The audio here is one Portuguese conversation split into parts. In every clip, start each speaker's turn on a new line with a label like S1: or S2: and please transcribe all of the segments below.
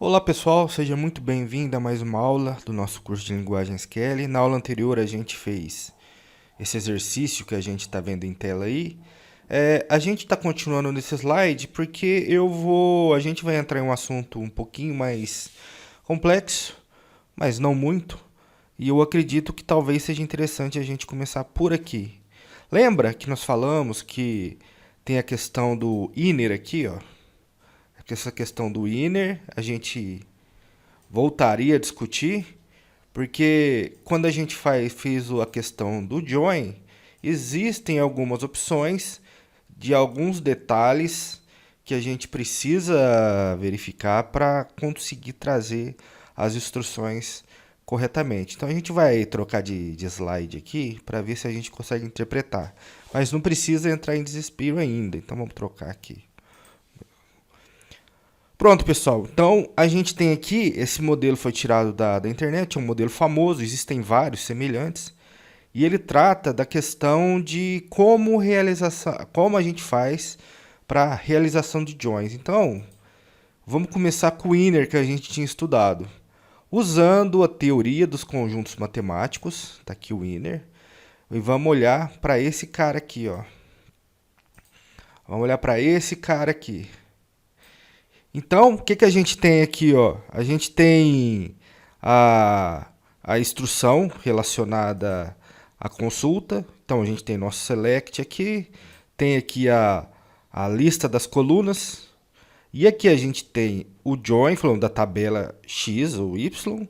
S1: Olá pessoal, seja muito bem-vindo a mais uma aula do nosso curso de Linguagens Kelly. Na aula anterior a gente fez esse exercício que a gente está vendo em tela aí. A gente está continuando nesse slide porque a gente vai entrar em um assunto um pouquinho mais complexo, mas não muito. E eu acredito que talvez seja interessante a gente começar por aqui. Lembra que nós falamos que tem a questão do inner aqui, ó? Essa questão do inner a gente voltaria a discutir, porque quando a gente fez a questão do join, existem algumas opções de alguns detalhes que a gente precisa verificar para conseguir trazer as instruções corretamente. Então a gente vai trocar de slide aqui para ver se a gente consegue interpretar. Mas não precisa entrar em desespero ainda, então vamos trocar aqui. Pronto, pessoal. Então, a gente tem aqui, esse modelo foi tirado da internet, é um modelo famoso, existem vários semelhantes, e ele trata da questão de como a gente faz para a realização de joins. Então, vamos começar com o inner que a gente tinha estudado. Usando a teoria dos conjuntos matemáticos, tá aqui o inner, e vamos olhar para esse cara aqui, ó. Vamos olhar para esse cara aqui. Então, o que a gente tem aqui, ó? A gente tem a instrução relacionada à consulta. Então, a gente tem nosso select aqui. Tem aqui a lista das colunas. E aqui a gente tem o join, falando da tabela X ou Y.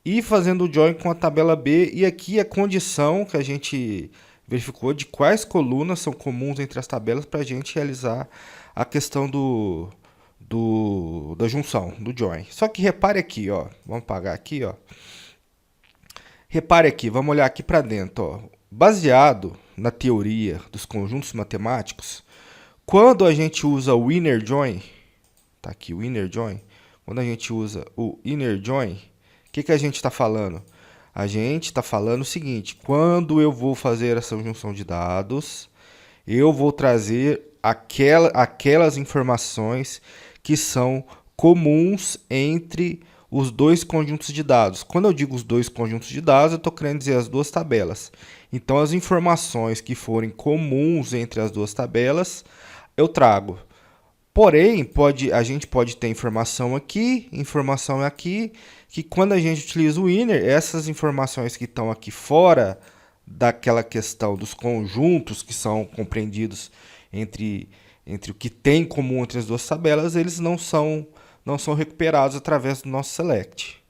S1: E fazendo o join com a tabela B. E aqui a condição que a gente verificou de quais colunas são comuns entre as tabelas para a gente realizar a questão da junção, do join. Só que repare aqui, ó. Vamos apagar aqui, ó. Repare aqui, vamos olhar aqui para dentro, ó. Baseado na teoria dos conjuntos matemáticos, quando a gente usa o inner join, tá aqui o inner join, quando a gente usa o inner join, o que a gente está falando? A gente está falando o seguinte: quando eu vou fazer essa junção de dados, eu vou trazer aquelas informações que são comuns entre os dois conjuntos de dados. Quando eu digo os dois conjuntos de dados, eu estou querendo dizer as duas tabelas. Então, as informações que forem comuns entre as duas tabelas, eu trago. Porém, a gente pode ter informação aqui, que quando a gente utiliza o inner, essas informações que estão aqui fora daquela questão dos conjuntos que são compreendidos entre o que tem em comum entre as duas tabelas, eles não são recuperados através do nosso select.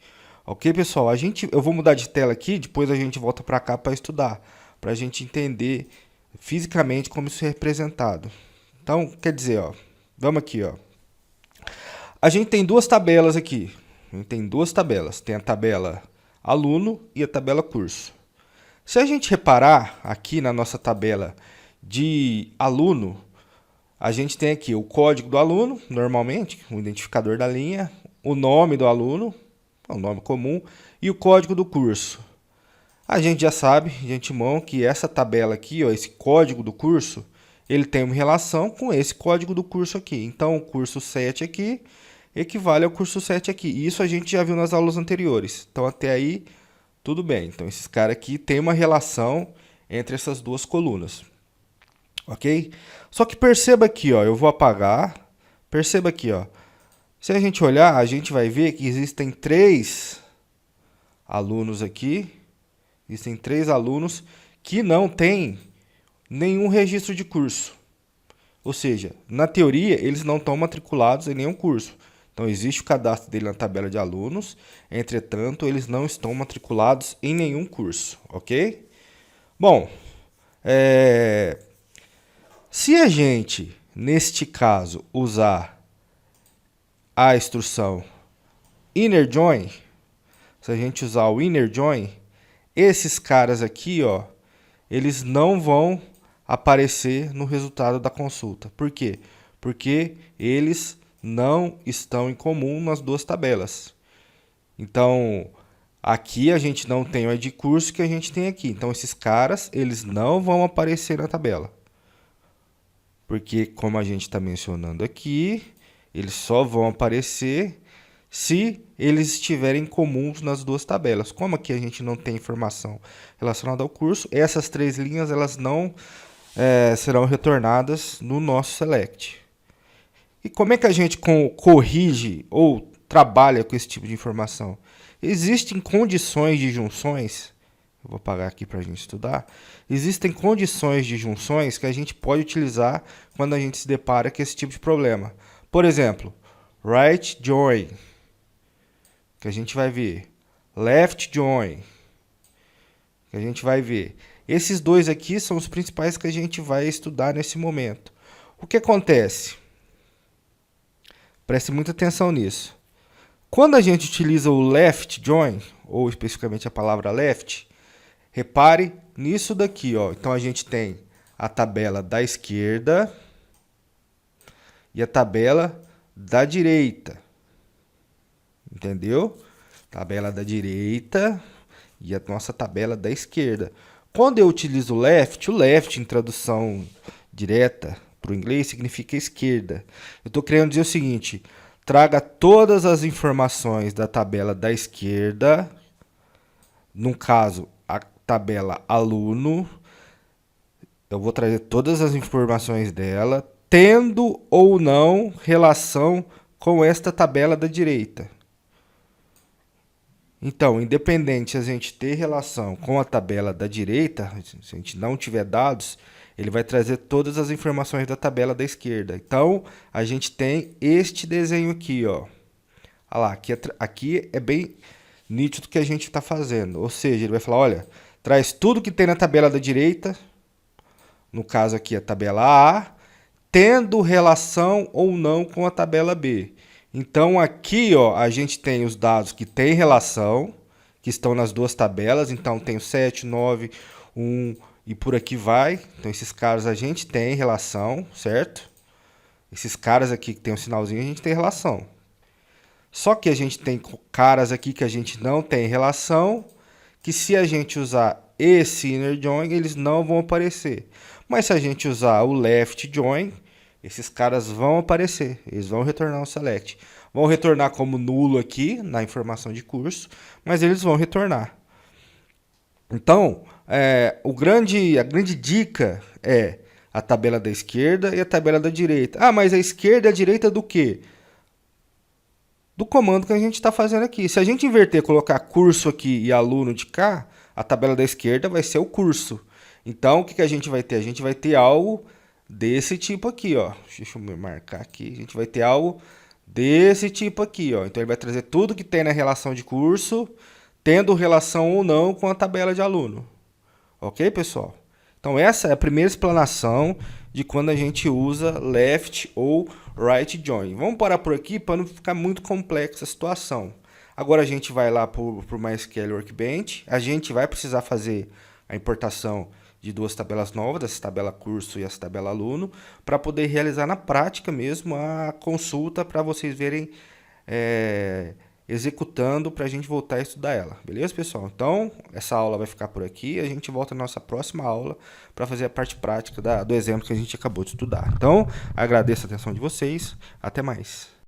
S1: Ok, pessoal? Eu vou mudar de tela aqui, depois a gente volta para cá para estudar, para a gente entender fisicamente como isso é representado. Então, quer dizer, ó, vamos aqui, ó. A gente tem duas tabelas aqui. A gente tem duas tabelas. Tem a tabela aluno e a tabela curso. Se a gente reparar aqui na nossa tabela de aluno, a gente tem aqui o código do aluno, normalmente, o identificador da linha, o nome do aluno, é um nome comum, e o código do curso. A gente já sabe de antemão que essa tabela aqui, ó, esse código do curso, ele tem uma relação com esse código do curso aqui. Então, o curso 7 aqui equivale ao curso 7 aqui. E isso a gente já viu nas aulas anteriores. Então, até aí, tudo bem. Então, esses caras aqui têm uma relação entre essas duas colunas. Ok? Só que perceba aqui, ó, eu vou apagar. Perceba aqui, ó. Se a gente olhar, a gente vai ver que existem três alunos aqui. Existem três alunos que não têm nenhum registro de curso. Ou seja, na teoria, eles não estão matriculados em nenhum curso. Então, existe o cadastro dele na tabela de alunos. Entretanto, eles não estão matriculados em nenhum curso. Ok? Bom, se a gente, neste caso, usar a instrução inner join, se a gente usar o inner join, esses caras aqui, ó, eles não vão aparecer no resultado da consulta. Por quê? Porque eles não estão em comum nas duas tabelas. Então, aqui a gente não tem o ID curso que a gente tem aqui. Então, esses caras, eles não vão aparecer na tabela. Porque, como a gente está mencionando aqui, eles só vão aparecer se eles estiverem comuns nas duas tabelas. Como aqui a gente não tem informação relacionada ao curso, essas três linhas elas não serão retornadas no nosso select. E como é que a gente corrige ou trabalha com esse tipo de informação? Existem condições de junções, eu vou apagar aqui para a gente estudar, existem condições de junções que a gente pode utilizar quando a gente se depara com esse tipo de problema. Por exemplo, right join, que a gente vai ver, left join, que a gente vai ver. Esses dois aqui são os principais que a gente vai estudar nesse momento. O que acontece? Preste muita atenção nisso. Quando a gente utiliza o left join, ou especificamente a palavra left, repare nisso daqui, ó. Então a gente tem a tabela da esquerda e a tabela da direita. Entendeu? Tabela da direita e a nossa tabela da esquerda. Quando eu utilizo o left em tradução direta para o inglês significa esquerda. Eu estou querendo dizer o seguinte: traga todas as informações da tabela da esquerda, no caso, a tabela aluno, eu vou trazer todas as informações dela, tendo ou não relação com esta tabela da direita. Então, independente se a gente ter relação com a tabela da direita, se a gente não tiver dados, ele vai trazer todas as informações da tabela da esquerda. Então, a gente tem este desenho aqui, ó. Olha lá, aqui é bem nítido o que a gente está fazendo. Ou seja, ele vai falar, olha, traz tudo que tem na tabela da direita, no caso aqui a tabela A, tendo relação ou não com a tabela B. Então, aqui ó, a gente tem os dados que têm relação, que estão nas duas tabelas. Então, tem o 7, 9, 1 e por aqui vai. Então, esses caras a gente tem relação, certo? Esses caras aqui que tem um sinalzinho, a gente tem relação. Só que a gente tem caras aqui que a gente não tem relação, que se a gente usar esse inner join, eles não vão aparecer. Mas se a gente usar o left join, esses caras vão aparecer, eles vão retornar um select. Vão retornar como nulo aqui na informação de curso, mas eles vão retornar. Então, a grande dica é a tabela da esquerda e a tabela da direita. Ah, mas a esquerda e a direita do quê? Do comando que a gente está fazendo aqui. Se a gente inverter, colocar curso aqui e aluno de cá, a tabela da esquerda vai ser o curso. Então, o que a gente vai ter? A gente vai ter algo desse tipo aqui, ó. Deixa eu marcar aqui. A gente vai ter algo desse tipo aqui, ó. Então, ele vai trazer tudo que tem na relação de curso, tendo relação ou não com a tabela de aluno. Ok, pessoal? Então, essa é a primeira explanação de quando a gente usa left ou right join. Vamos parar por aqui para não ficar muito complexa a situação. Agora a gente vai lá para o MySQL Workbench. A gente vai precisar fazer a importação de duas tabelas novas, essa tabela curso e essa tabela aluno, para poder realizar na prática mesmo a consulta para vocês verem executando para a gente voltar a estudar ela. Beleza, pessoal? Então, essa aula vai ficar por aqui. A gente volta na nossa próxima aula para fazer a parte prática do exemplo que a gente acabou de estudar. Então, agradeço a atenção de vocês. Até mais.